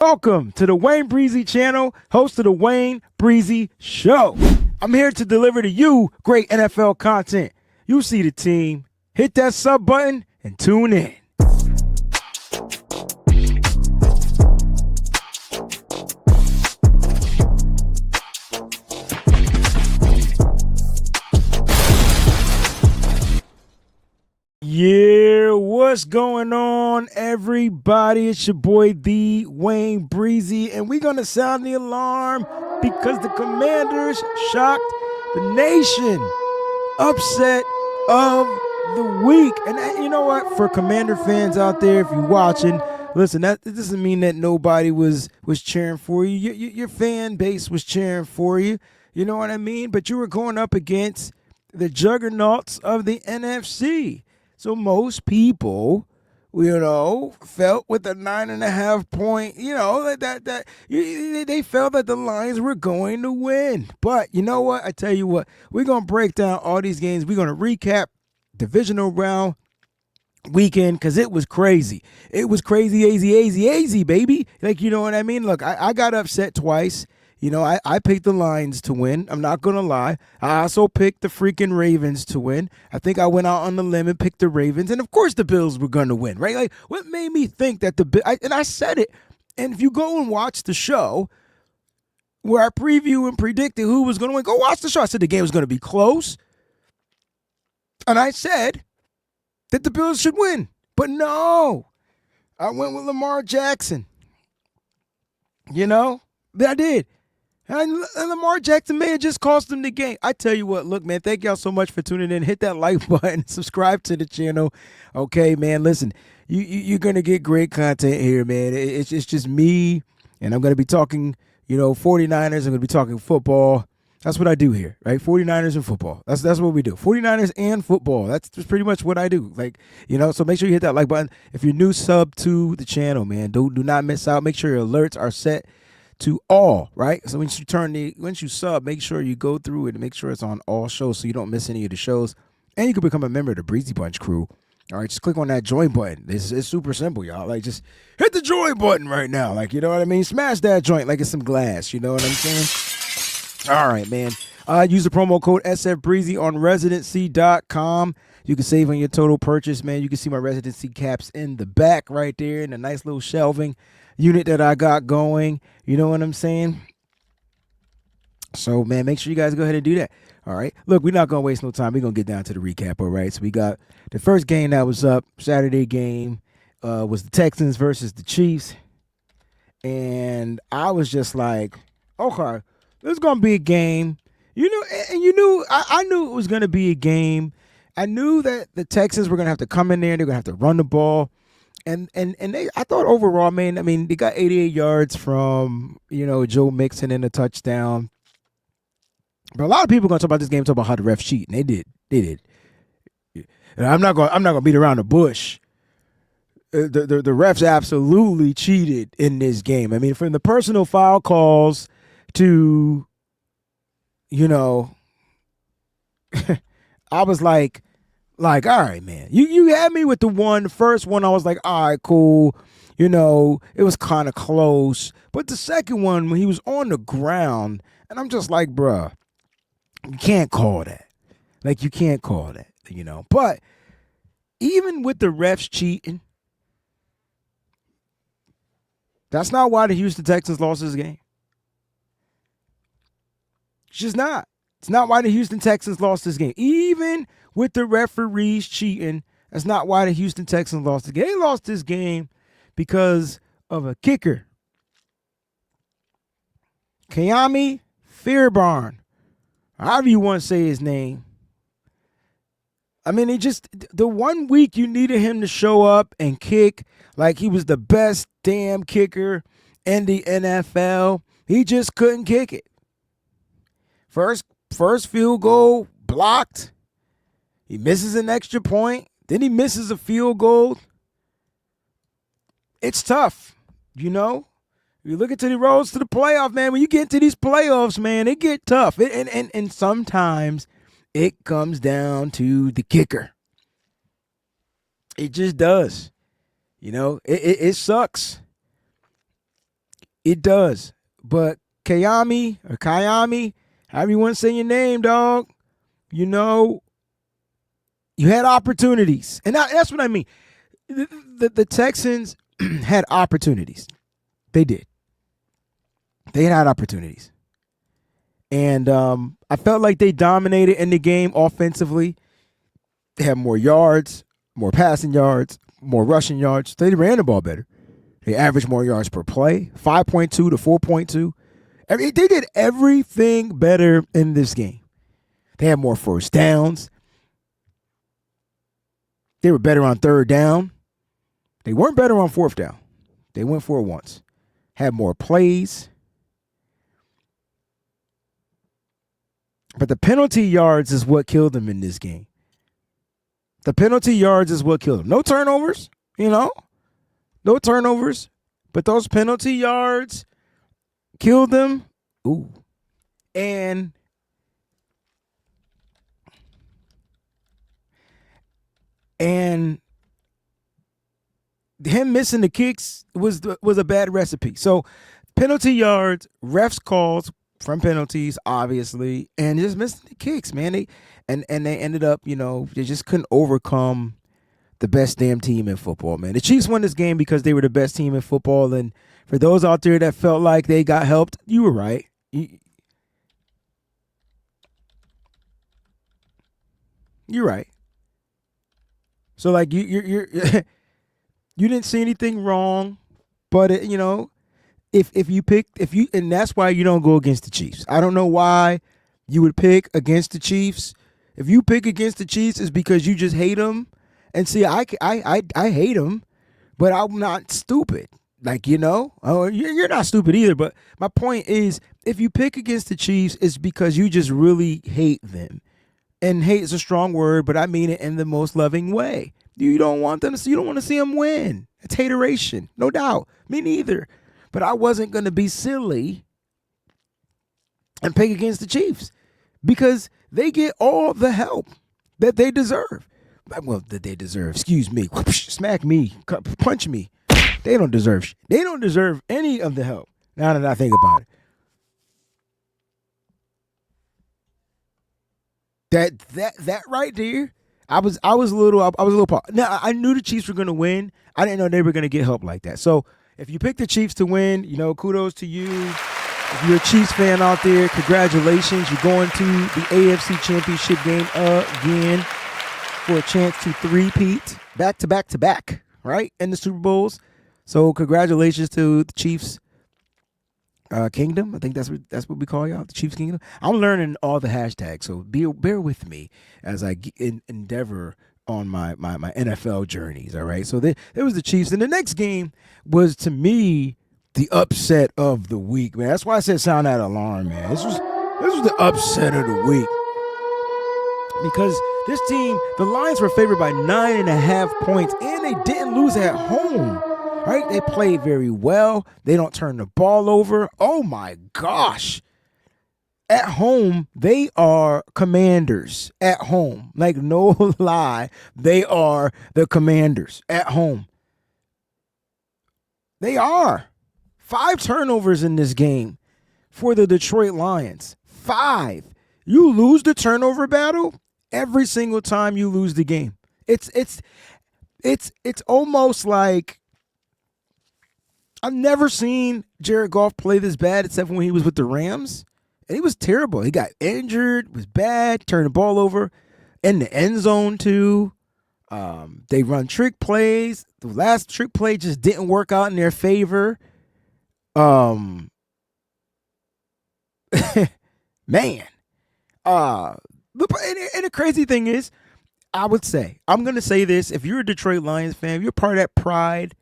Welcome to the Wayne Breezie channel, host of the Wayne Breezie Show. I'm here to deliver to you great NFL content. You see the team, hit that sub button and tune in. Yeah, what's going on, everybody? It's your boy, the Wayne Breezie, and we're going to sound the alarm because the Commanders shocked the nation. Upset of the week. And you know what? For Commander fans out there, if you're watching, listen, that doesn't mean that nobody was cheering for you. Your fan base was cheering for you. You know what I mean? But you were going up against the juggernauts of the NFC. So most people, felt with a 9.5 point, they felt that the Lions were going to win. But you know what? I tell you what, we're going to break down all these games. We're going to recap Divisional Round weekend because it was crazy. It was crazy, AZ, baby. Like, you know what I mean? Look, I got upset twice. You know, I picked the Lions to win. I'm not going to lie. I also picked the freaking Ravens to win. I think I went out on the limb and picked the Ravens. And, of course, the Bills were going to win, right? Like, what made me think that and I said it. And if you go and watch the show where I preview and predicted who was going to win, go watch the show. I said the game was going to be close. And I said that the Bills should win. But no. I went with Lamar Jackson. You know? I did. And Lamar Jackson may have just cost them the game. I tell you what, look, man, thank y'all so much for tuning in. Hit that like button, subscribe to the channel. Okay, man, listen, you're going to get great content here, man. It's just me, and I'm going to be talking, 49ers. I'm going to be talking football. That's what I do here, right? 49ers and football. That's what we do. 49ers and football. That's just pretty much what I do. Like, so make sure you hit that like button. If you're new, sub to the channel, man. Do not miss out. Make sure your alerts are set to all, right? So once you sub, make sure you go through it and make sure it's on all shows so you don't miss any of the shows. And you can become a member of the Breezy Bunch crew. All right, just click on that join button. It's super simple, y'all. Like, just hit the join button right now. Like, you know what I mean? Smash that joint like it's some glass. You know what I'm saying? All right, man. Use the promo code SFBreezy on residency.com. You can save on your total purchase, man. You can see my residency caps in the back right there in a nice little shelving unit that I got going. You know what I'm saying? So, man, make sure you guys go ahead and do that. All right. Look, we're not going to waste no time. We're going to get down to the recap, all right? So we got the first game that was up, Saturday game, was the Texans versus the Chiefs. And I was just like, okay, this is going to be a game. I knew it was going to be a game. I knew that the Texans were going to have to come in there. They're going to have to run the ball. And I thought overall, man, I mean, they got 88 yards from, Joe Mixon in a touchdown. But a lot of people are going to talk about this game, talk about how the refs cheat, and they did. And I'm not going to beat around the bush. The refs absolutely cheated in this game. I mean, from the personal foul calls to, I was like, all right, man. You had me with the first one, I was like, all right, cool. It was kind of close. But the second one, when he was on the ground, and I'm just like, bruh, you can't call that. Like, you can't call that, But even with the refs cheating, that's not why the Houston Texans lost this game. It's just not. It's not why the Houston Texans lost this game. Even with the referees cheating, that's not why the Houston Texans lost the game. They lost this game because of a kicker. Kayami Fairbairn, however you want to say his name. I mean, the 1 week you needed him to show up and kick like he was the best damn kicker in the NFL, he just couldn't kick it. First field goal blocked. He misses an extra point. Then he misses a field goal. It's tough, You look into the roads to the playoff, man. When you get into these playoffs, man, it get tough. And sometimes it comes down to the kicker. It just does. It sucks. It does. But Kayami, however you want to say your name, dog, you know, you had opportunities. And that's what I mean. The Texans had opportunities. They did. They had opportunities. And I felt like they dominated in the game offensively. They had more yards, more passing yards, more rushing yards. They ran the ball better. They averaged more yards per play, 5.2 to 4.2. They did everything better in this game. They had more first downs. They were better on third down. They weren't better on fourth down. They went for it once. Had more plays. But the penalty yards is what killed them in this game. The penalty yards is what killed them. No turnovers, no turnovers. But those penalty yards killed them. Ooh. And him missing the kicks was a bad recipe. So penalty yards, refs calls from penalties, obviously, and just missing the kicks, man. They ended up, they just couldn't overcome the best damn team in football, man. The Chiefs won this game because they were the best team in football. And for those out there that felt like they got helped, you were right. You're right. So like you're you didn't see anything wrong, but and that's why you don't go against the Chiefs. I don't know why you would pick against the Chiefs. If you pick against the Chiefs, it's because you just hate them. And see, I hate them, but I'm not stupid. Like, you're not stupid either. But my point is, if you pick against the Chiefs, it's because you just really hate them. And hate is a strong word, but I mean it in the most loving way. You don't want them to see, you don't want to see them win. It's hateration, no doubt. Me neither. But I wasn't going to be silly and pick against the Chiefs because they get all the help that they deserve. Well, that they deserve. Excuse me. Smack me. Punch me. They don't deserve. They don't deserve any of the help. Now that I think about it. That right there. I was a little. Now I knew the Chiefs were going to win. I didn't know they were going to get help like that. So if you pick the Chiefs to win, kudos to you. If you're a Chiefs fan out there, congratulations. You're going to the AFC Championship game again for a chance to three-peat back to back to back, right, in the Super Bowls. So congratulations to the Chiefs Kingdom. I think that's what we call y'all, the Chiefs Kingdom. I'm learning all the hashtags, so bear with me as I endeavor on my NFL journeys. All right, so there was the Chiefs, and the next game was, to me, the upset of the week, man. That's why I said sound that alarm, man. This was the upset of the week because this team, the Lions, were favored by 9.5 points, and they didn't lose at home. Right? They played very well. They don't turn the ball over. Oh my gosh. At home, they are Commanders. At home. Like, no lie. They are the Commanders at home. They are. 5 turnovers in this game for the Detroit Lions. 5. You lose the turnover battle every single time you lose the game. It's almost like I've never seen Jared Goff play this bad except when he was with the Rams. And he was terrible. He got injured, was bad, turned the ball over in the end zone too. They run trick plays. The last trick play just didn't work out in their favor. Man. And the crazy thing is, I'm going to say this. If you're a Detroit Lions fan, if you're part of that pride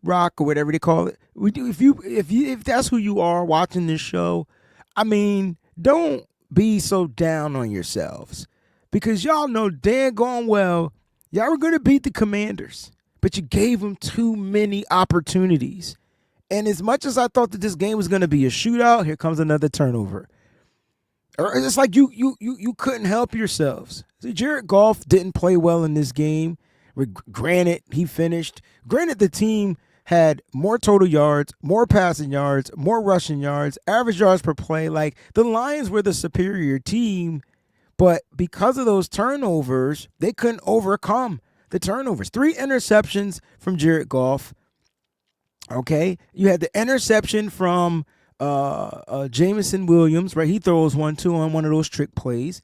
rock or whatever they call it, if that's who you are watching this show, I mean, don't be so down on yourselves because y'all know daggone well y'all were going to beat the Commanders, but you gave them too many opportunities. And as much as I thought that this game was going to be a shootout, here comes another turnover. Or it's like you couldn't help yourselves. See, Jared Goff didn't play well in this game. Granted, he finished. Granted, the team had more total yards, more passing yards, more rushing yards, average yards per play. Like the Lions were the superior team, but because of those turnovers, they couldn't overcome the turnovers. 3 interceptions from Jared Goff. Okay, you had the interception from Jameson Williams, right? He throws one too on one of those trick plays.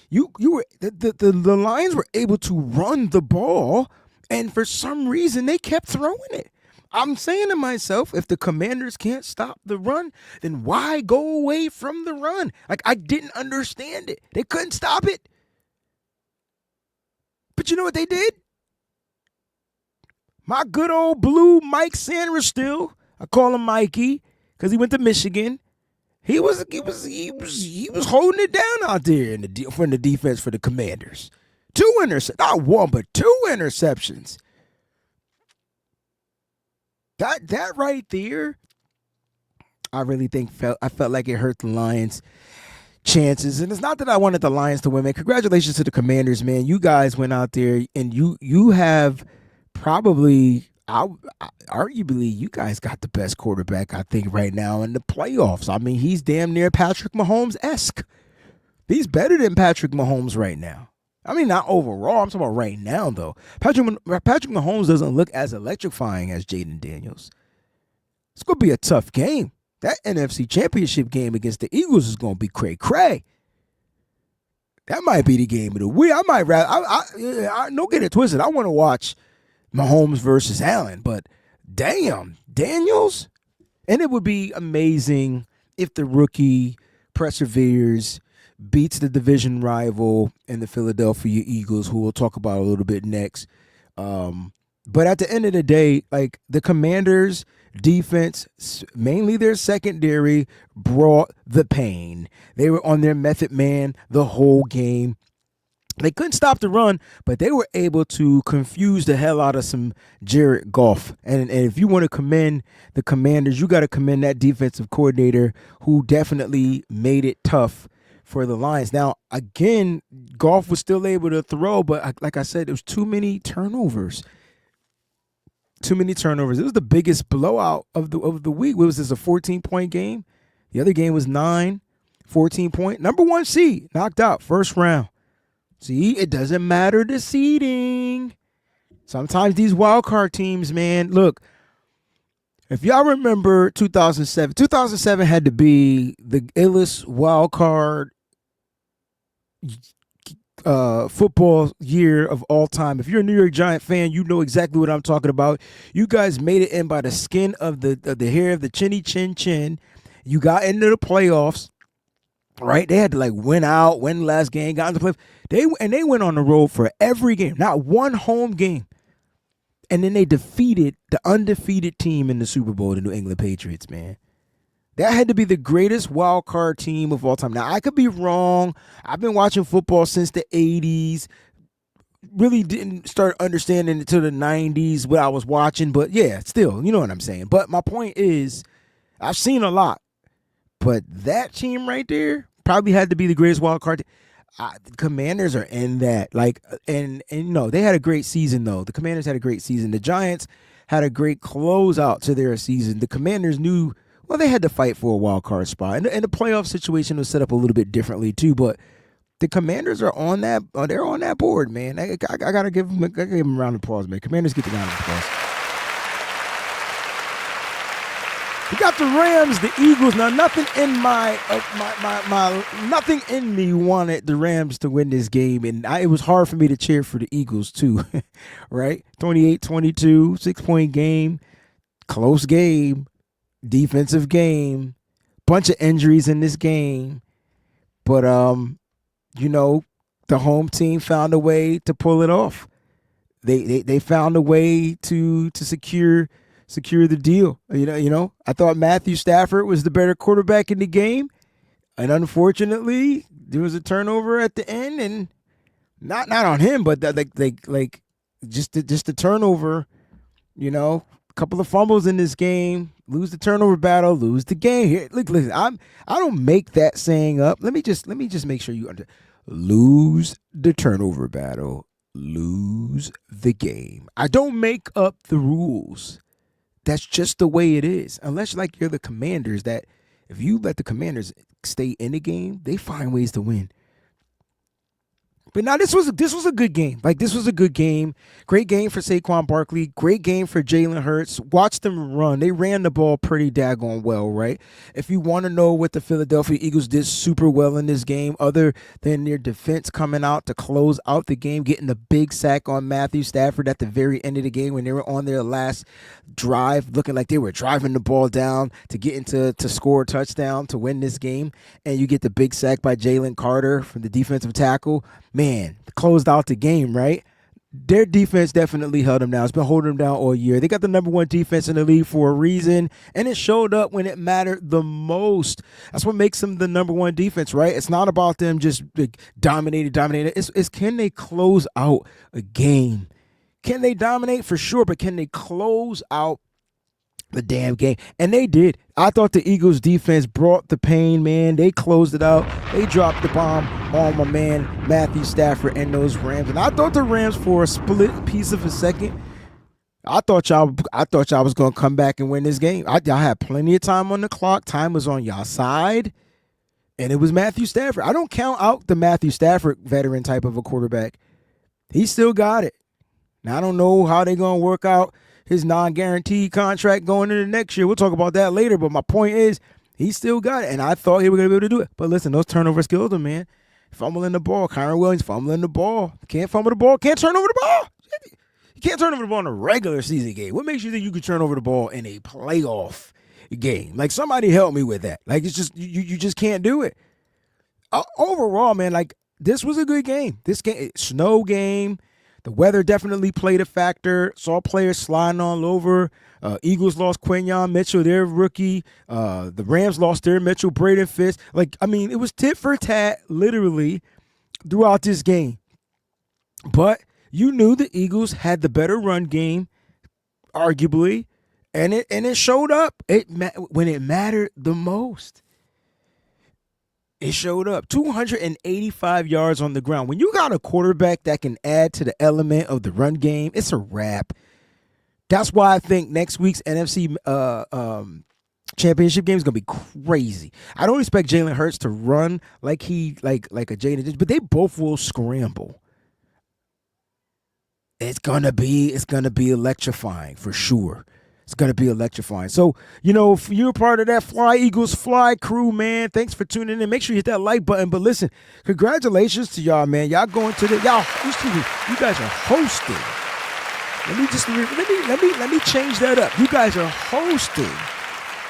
You were the Lions were able to run the ball, and for some reason they kept throwing it. I'm saying to myself, if the Commanders can't stop the run, then why go away from the run? Like, I didn't understand it. They couldn't stop it. But you know what they did? My good old blue Mike Sanders still. I call him Mikey because he went to Michigan. He was holding it down out there in from the defense for the Commanders. 2 interceptions, not one, but 2 interceptions. That right there, I really think I felt like it hurt the Lions' chances. And it's not that I wanted the Lions to win, man. Congratulations to the Commanders, man. You guys went out there and you have probably, arguably, you guys got the best quarterback, I think, right now in the playoffs. I mean, he's damn near Patrick Mahomes-esque. He's better than Patrick Mahomes right now. I mean, not overall. I'm talking about right now, though. Patrick Mahomes doesn't look as electrifying as Jaden Daniels. It's going to be a tough game. That NFC Championship game against the Eagles is going to be cray-cray. That might be the game of the week. I might rather, don't get it twisted. I want to watch Mahomes versus Allen, but damn, Daniels? And it would be amazing if the rookie perseveres, beats the division rival in the Philadelphia Eagles, who we'll talk about a little bit next. But at the end of the day, like, the Commanders' defense, mainly their secondary, brought the pain. They were on their method man the whole game. They couldn't stop the run, but they were able to confuse the hell out of some Jared Goff. And if you want to commend the Commanders, you got to commend that defensive coordinator who definitely made it tough for the Lions. Now, again, Goff was still able to throw, but like I said, there was too many turnovers. Too many turnovers. It was the biggest blowout of the week. What was this, a 14-point game? The other game was 9, 14-point. Number 1 seed, knocked out, first round. See, it doesn't matter the seeding. Sometimes these wild card teams, man, look, if y'all remember 2007 had to be the illest wild card football year of all time. If you're a New York Giant fan, you know exactly what I'm talking about. You guys made it in by the skin of the hair of the chinny chin. You got into the playoffs. Right, they had to win the last game, got into the playoffs. They went on the road for every game, not one home game, and then they defeated the undefeated team in the Super Bowl, the New England Patriots. Man, that had to be the greatest wild card team of all time. Now, I could be wrong. I've been watching football since the '80s. Really didn't start understanding it until the '90s what I was watching, but yeah, still, you know what I'm saying. But my point is, I've seen a lot. But that team right there probably had to be the greatest wild card. The Commanders are in that. And they had a great season, though. The Commanders had a great season. The Giants had a great closeout to their season. The Commanders knew, well, they had to fight for a wild card spot. And the playoff situation was set up a little bit differently, too. But the Commanders are on that. They're on that board, man. I got to give them a round of applause, man. Commanders get the round of applause. We got the Rams, the Eagles. Now, nothing in nothing in me wanted the Rams to win this game, and it was hard for me to cheer for the Eagles too, right? 28-22, 6-point game, close game, defensive game, bunch of injuries in this game, but the home team found a way to pull it off. They found a way to secure the deal. I thought Matthew Stafford was the better quarterback in the game, and unfortunately, there was a turnover at the end, and not on him, but just the turnover. A couple of fumbles in this game, lose the turnover battle, lose the game. Here, listen, I don't make that saying up. Let me just make sure you understand. Lose the turnover battle, lose the game. I don't make up the rules. That's just the way it is. Unless like you're the Commanders, that if you let the Commanders stay in the game, they find ways to win. But now this was a good game. Like this was a good game. Great game for Saquon Barkley. Great game for Jalen Hurts. Watch them run. They ran the ball pretty daggone well, right? If you want to know what the Philadelphia Eagles did super well in this game, other than their defense coming out to close out the game, getting the big sack on Matthew Stafford at the very end of the game when they were on their last drive, looking like they were driving the ball down to get into to score a touchdown to win this game, and you get the big sack by Jalen Carter from the defensive tackle. Man, closed out the game, right? Their defense definitely held them down. It's been holding them down all year. They got the number one defense in the league for a reason, and it showed up when it mattered the most. That's what makes them the number one defense, right? It's not about them just dominating. It's can they close out a game? Can they dominate? For sure, but can they close out the damn game? And they did. I thought the Eagles defense brought the pain, man. They closed it out. They dropped the bomb on my man Matthew Stafford and those Rams. And I thought the Rams, for a split piece of a second, I thought y'all was gonna come back and win this game. Y'all had plenty of time on the clock. Time was on y'all side, and it was Matthew Stafford. I don't count out the Matthew Stafford veteran type of a quarterback. He still got it. Now I don't know how they're gonna work out his non-guaranteed contract going into next year. We'll talk about that later. But my point is, he still got it, and I thought he was going to be able to do it. But listen, those turnovers killed him, man. Fumbling the ball. Kyron Williams fumbling the ball. Can't fumble the ball. Can't turn over the ball. You can't turn over the ball in a regular season game. What makes you think you could turn over the ball in a playoff game? Like, somebody help me with that. Like, it's just, you just can't do it. Overall, man, like, this was a good game. This game, snow game. The weather definitely played a factor. Saw players sliding all over. Eagles lost Quinyon Mitchell, their rookie. The Rams lost their Mitchell, Braden Fitz. Like, I mean, it was tit for tat, literally, throughout this game. But you knew the Eagles had the better run game, arguably, and it showed up when it mattered the most. It showed up. 285 yards on the ground. When you got a quarterback that can add to the element of the run game, it's a wrap. That's why I think next week's NFC championship game is gonna be crazy. I don't expect Jalen Hurts to run like a Jaden, but they both will scramble. It's gonna be electrifying for sure. It's going to be electrifying. So, if you're part of that Fly Eagles Fly crew, man, thanks for tuning in. Make sure you hit that like button. But listen, congratulations to y'all, man. Y'all going to you guys are hosting. Let me change that up. You guys are hosting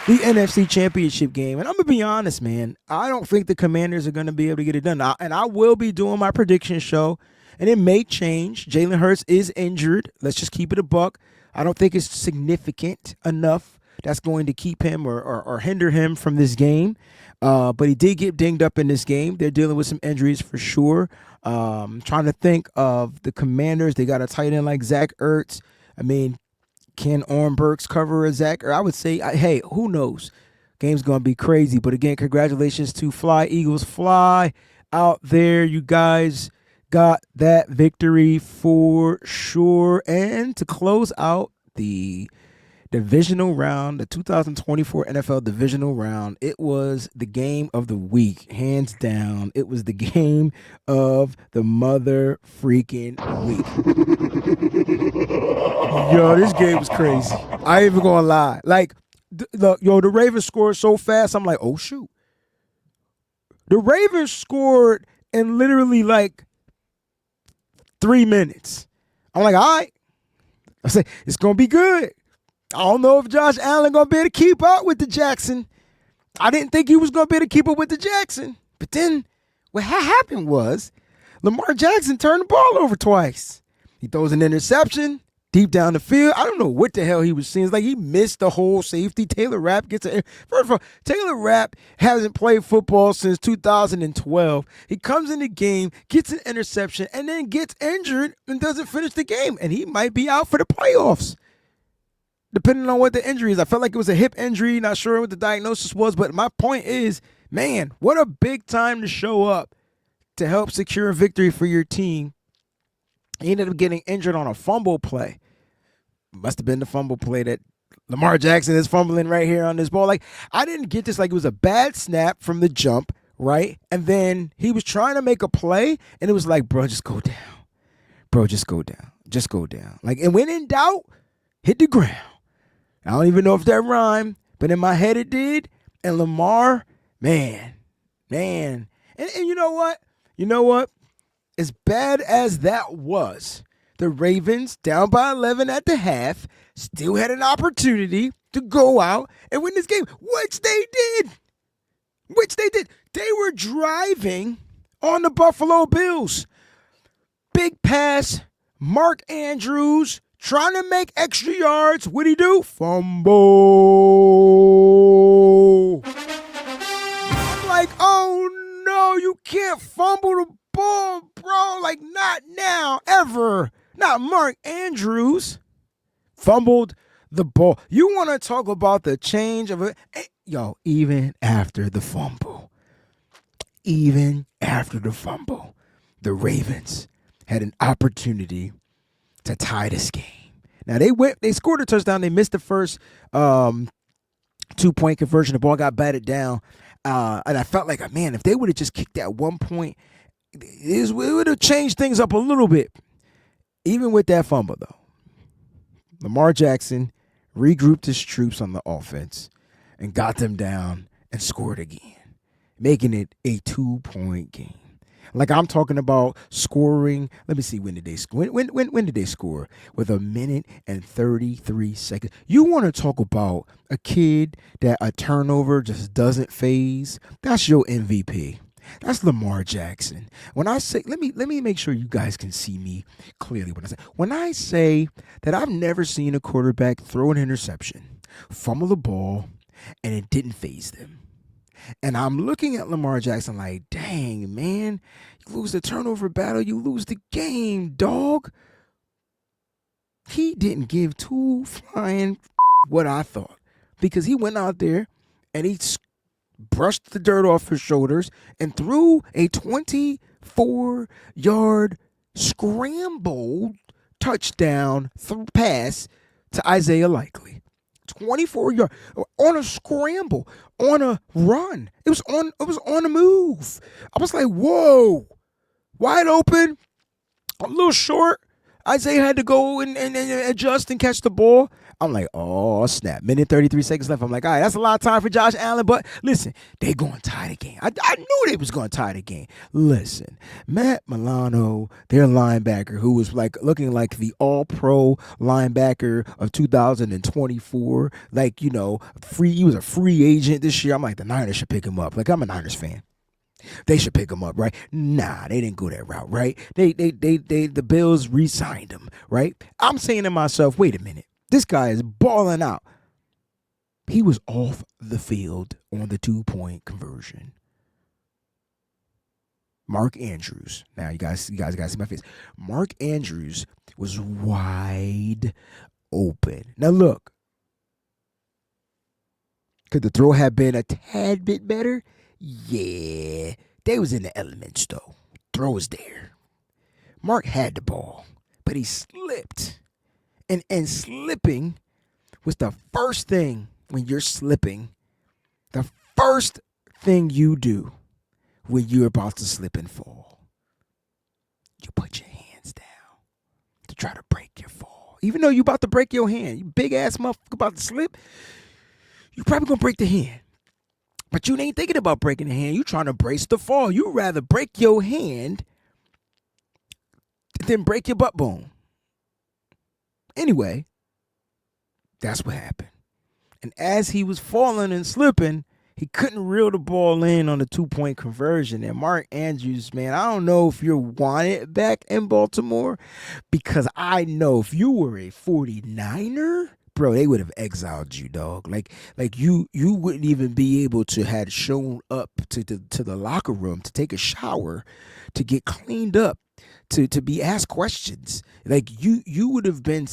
the NFC Championship game. And I'm going to be honest, man. I don't think the Commanders are going to be able to get it done. And I will be doing my prediction show, and it may change. Jalen Hurts is injured. Let's just keep it a buck. I don't think it's significant enough that's going to keep him or hinder him from this game. But he did get dinged up in this game. They're dealing with some injuries for sure. Trying to think of the Commanders. They got a tight end like Zach Ertz. I mean, can Orm Burks cover a Zach? Or I would say, hey, who knows? Game's going to be crazy. But again, congratulations to Fly Eagles Fly out there. You guys got that victory for sure. And to close out the divisional round, the 2024 NFL Divisional Round, it was the game of the week, hands down. It was the game of the mother freaking week. Yo, this game was crazy. I ain't even gonna lie. Like, the Ravens scored so fast, I'm like, oh shoot. The Ravens scored in literally like 3 minutes. I'm like, all right. I say, it's going to be good. I don't know if Josh Allen going to be able to keep up with the Jackson. I didn't think he was going to be able to keep up with the Jackson. But then what happened was Lamar Jackson turned the ball over twice. He throws an interception deep down the field. I don't know what the hell he was seeing. It's like he missed the whole safety. Taylor Rapp gets it. First of all, Taylor Rapp hasn't played football since 2012. He comes in the game, gets an interception, and then gets injured and doesn't finish the game. And he might be out for the playoffs, depending on what the injury is. I felt like it was a hip injury. Not sure what the diagnosis was. But my point is, man, what a big time to show up to help secure a victory for your team. He ended up getting injured on a fumble play. Must have been the fumble play that Lamar Jackson is fumbling right here on this ball. Like, I didn't get this. Like, it was a bad snap from the jump, right? And then he was trying to make a play, and it was like, bro, just go down. Bro, just go down. Just go down. Like, and when in doubt, hit the ground. I don't even know if that rhymed, but in my head it did. And Lamar, man. And you know what? You know what? As bad as that was, the Ravens, down by 11 at the half, still had an opportunity to go out and win this game, which they did. They were driving on the Buffalo Bills. Big pass, Mark Andrews trying to make extra yards. What'd he do? Fumble. I'm like, oh no, you can't fumble the ball, bro. Like, not now, ever. Not Mark Andrews. Fumbled the ball. You want to talk about the change of it? Yo, even after the fumble, the Ravens had an opportunity to tie this game. Now they scored a touchdown. They missed the first 2-point conversion. The ball got batted down. And I felt like, man, if they would have just kicked that 1 point, it would have changed things up a little bit. Even with that fumble, though, Lamar Jackson regrouped his troops on the offense and got them down and scored again, making it a 2-point game. Like, I'm talking about scoring. Let me see, when did they score? When did they score? With 1 minute and 33 seconds. You want to talk about a kid that a turnover just doesn't phase? That's your MVP. That's Lamar Jackson. When I say, let me make sure you guys can see me clearly when I say that I've never seen a quarterback throw an interception, fumble the ball, and it didn't phase them. And I'm looking at Lamar Jackson like, dang, man, you lose the turnover battle, you lose the game, dog. He didn't give two flying what I thought, because he went out there and he brushed the dirt off his shoulders and threw a 24-yard scrambled touchdown pass to Isaiah Likely. 24 yards on a scramble, on a run. It was on the move. I was like, whoa, wide open, a little short. Isaiah had to go and adjust and catch the ball. I'm like, oh, snap. Minute 33 seconds left. I'm like, all right, that's a lot of time for Josh Allen. But listen, they going to tie the game. I knew they was going to tie the game. Listen, Matt Milano, their linebacker, who was like looking like the all-pro linebacker of 2024, like, you know, he was a free agent this year. I'm like, the Niners should pick him up. Like, I'm a Niners fan. They should pick him up, right? Nah, they didn't go that route, right? The Bills re-signed him, right? I'm saying to myself, wait a minute. This guy is balling out. He was off the field on the 2-point conversion. Mark Andrews. Now, you guys got to see my face. Mark Andrews was wide open. Now, look. Could the throw have been a tad bit better? Yeah. They was in the elements, though. Throw was there. Mark had the ball, but he slipped. And slipping was the first thing when you're slipping. The first thing you do when you're about to slip and fall. You put your hands down to try to break your fall. Even though you're about to break your hand, you big ass motherfucker about to slip, you probably gonna break the hand. But you ain't thinking about breaking the hand. You trying to brace the fall. You rather break your hand than break your butt bone. Anyway, that's what happened. And as he was falling and slipping, he couldn't reel the ball in on the 2-point conversion. And Mark Andrews, man, I don't know if you're wanted back in Baltimore, because I know if you were a 49er, bro, they would have exiled you, dog. Like you wouldn't even be able to have shown up to the locker room to take a shower, to get cleaned up, to be asked questions. Like you would have been,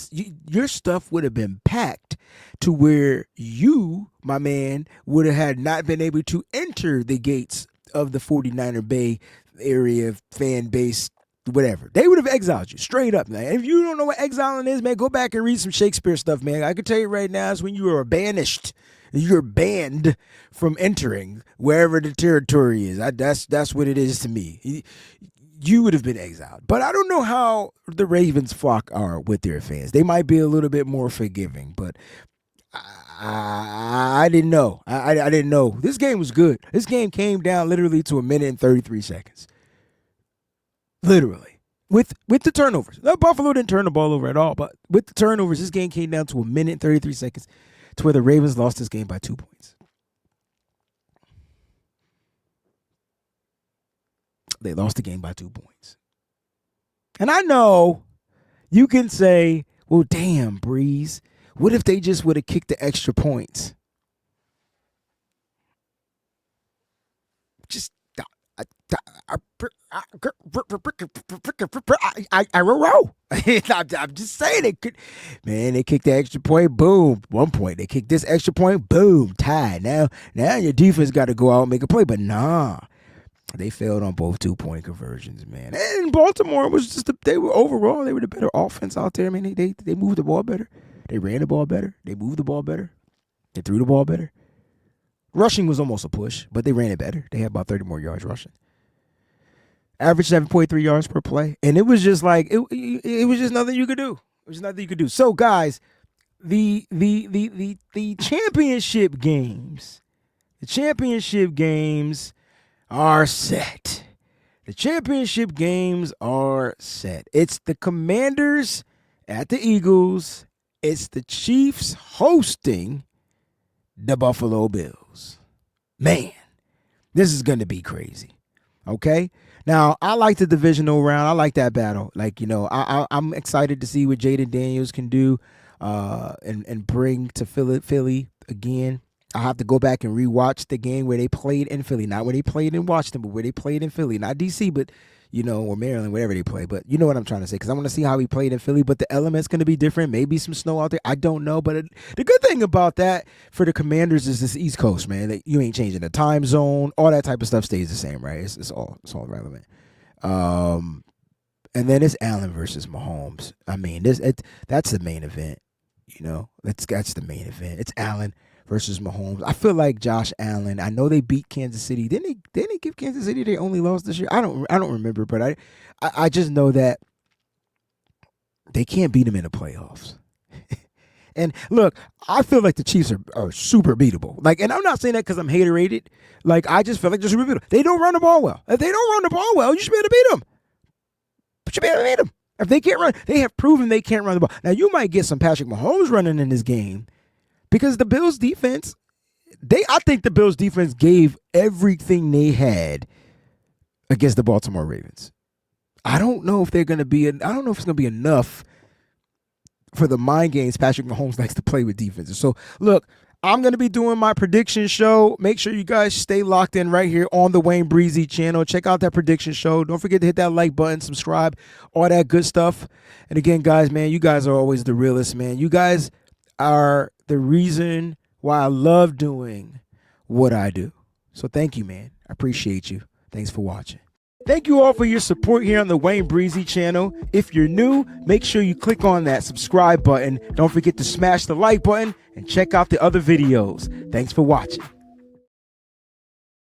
your stuff would have been packed to where you, my man, would have had not been able to enter the gates of the 49er Bay area fan base whatever. They would have exiled you straight up, man. If you don't know what exiling is, man, go back and read some Shakespeare stuff, man. I can tell you right now, it's when you are banished. You're banned from entering wherever the territory is. That's what it is to me. You would have been exiled. But I don't know how the Ravens flock are with their fans. They might be a little bit more forgiving, but I didn't know. I didn't know. This game was good. This game came down literally to 1:33 seconds. Literally. With the turnovers. Buffalo didn't turn the ball over at all, but with the turnovers, this game came down to 1:33 seconds to where the Ravens lost this game by 2 points. They lost the game by 2 points. And I know you can say, well, damn, Breeze, what if they just would have kicked the extra points? Just I'm just saying it could. Man, they kicked the extra point, boom, 1 point. They kicked this extra point, boom, tied. Now your defense got to go out and make a play, but nah. They failed on both 2-point conversions, man. And Baltimore was just they were the better offense out there. I mean, they moved the ball better. They ran the ball better. They moved the ball better. They threw the ball better. Rushing was almost a push, but they ran it better. They had about 30 more yards rushing. Average 7.3 yards per play. And it was just like it was just nothing you could do. It was nothing you could do. So guys, the championship games. The championship games are set. The championship games are set. It's the Commanders at the Eagles. It's the Chiefs hosting the Buffalo Bills. Man, this is going to be crazy. Okay? Now, I like the divisional round. I like that battle. Like, you know, I'm excited to see what Jaden Daniels can do and bring to Philly again. I have to go back and rewatch the game where they played in Philly. Not where they played in Washington, but where they played in Philly. Not D.C., but, you know, or Maryland, wherever they play. But you know what I'm trying to say, because I want to see how he played in Philly. But the element's going to be different. Maybe some snow out there. I don't know. But the good thing about that for the Commanders is this East Coast, man. You ain't changing the time zone. All that type of stuff stays the same, right? It's all relevant. And then it's Allen versus Mahomes. I mean, that's the main event. You know, that's the main event. It's Allen versus Mahomes. I feel like Josh Allen. I know they beat Kansas City. Didn't they give Kansas City their only loss this year? I don't remember, but I just know that they can't beat them in the playoffs. And look, I feel like the Chiefs are super beatable. Like, and I'm not saying that because I'm hater-rated. Like, I just feel like they're super beatable. They don't run the ball well. If they don't run the ball well, you should be able to beat them. But you should be able to beat them. If they can't run, they have proven they can't run the ball. Now, you might get some Patrick Mahomes running in this game, because the Bills defense, I think the Bills defense gave everything they had against the Baltimore Ravens. I don't know if it's going to be enough for the mind games Patrick Mahomes likes to play with defenses. So look, I'm going to be doing my prediction show. Make sure you guys stay locked in right here on the Wayne Breezie channel. Check out that prediction show. Don't forget to hit that like button, subscribe, all that good stuff. And again, guys, man, you guys are always the realest, man. You guys are the reason why I love doing what I do. So thank you, man. I appreciate you. Thanks for watching. Thank you all for your support here on the Wayne Breezie channel. If you're new, make sure you click on that subscribe button. Don't forget to smash the like button and check out the other videos. Thanks for watching.